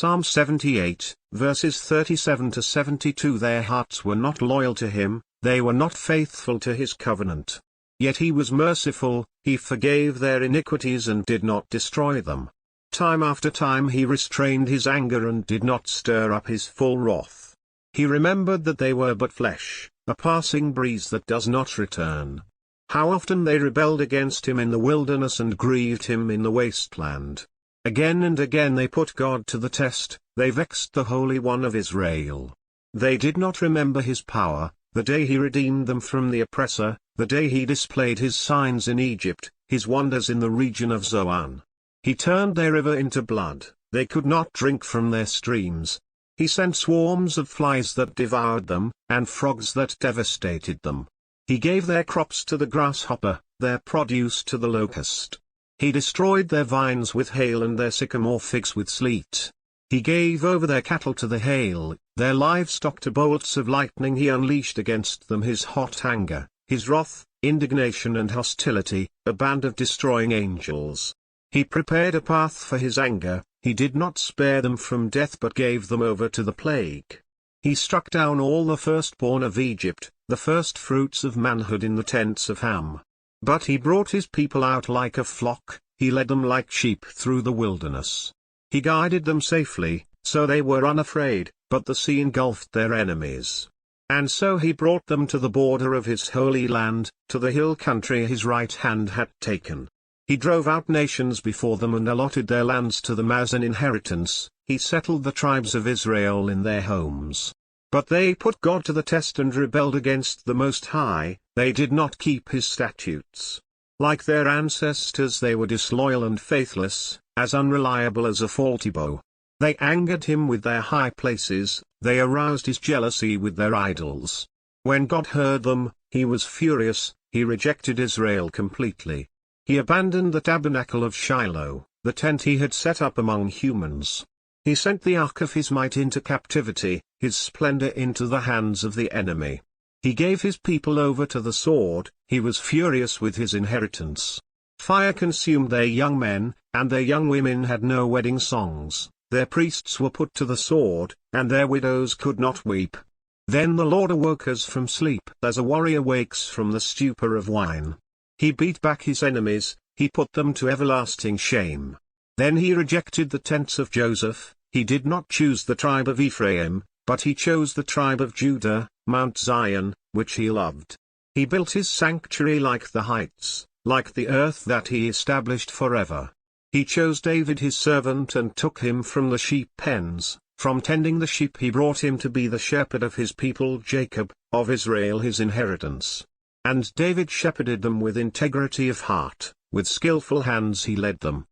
Psalm 78, verses 37 to 72. Their hearts were not loyal to him, they were not faithful to his covenant. Yet he was merciful, he forgave their iniquities and did not destroy them. Time after time he restrained his anger and did not stir up his full wrath. He remembered that they were but flesh, a passing breeze that does not return. How often they rebelled against him in the wilderness and grieved him in the wasteland. Again and again they put God to the test, they vexed the Holy One of Israel. They did not remember his power, the day he redeemed them from the oppressor, the day he displayed his signs in Egypt, his wonders in the region of Zoan. He turned their river into blood, they could not drink from their streams. He sent swarms of flies that devoured them, and frogs that devastated them. He gave their crops to the grasshopper, their produce to the locust. He destroyed their vines with hail and their sycamore figs with sleet. He gave over their cattle to the hail, their livestock to bolts of lightning. He unleashed against them his hot anger, his wrath, indignation and hostility, a band of destroying angels. He prepared a path for his anger, he did not spare them from death but gave them over to the plague. He struck down all the firstborn of Egypt, the firstfruits of manhood in the tents of Ham. But he brought his people out like a flock, he led them like sheep through the wilderness. He guided them safely, so they were unafraid, but the sea engulfed their enemies. And so he brought them to the border of his holy land, to the hill country his right hand had taken. He drove out nations before them and allotted their lands to them as an inheritance. He settled the tribes of Israel in their homes. But they put God to the test and rebelled against the Most High, they did not keep his statutes. Like their ancestors they were disloyal and faithless, as unreliable as a faulty bow. They angered him with their high places, they aroused his jealousy with their idols. When God heard them, he was furious, he rejected Israel completely. He abandoned the tabernacle of Shiloh, the tent he had set up among humans. He sent the ark of his might into captivity, his splendor into the hands of the enemy. He gave his people over to the sword, he was furious with his inheritance. Fire consumed their young men, and their young women had no wedding songs, their priests were put to the sword, and their widows could not weep. Then the Lord awoke us from sleep as a warrior wakes from the stupor of wine. He beat back his enemies, he put them to everlasting shame. Then he rejected the tents of Joseph, he did not choose the tribe of Ephraim, but he chose the tribe of Judah, Mount Zion, which he loved. He built his sanctuary like the heights, like the earth that he established forever. He chose David his servant and took him from the sheep pens, from tending the sheep he brought him to be the shepherd of his people Jacob, of Israel his inheritance. And David shepherded them with integrity of heart, with skillful hands he led them.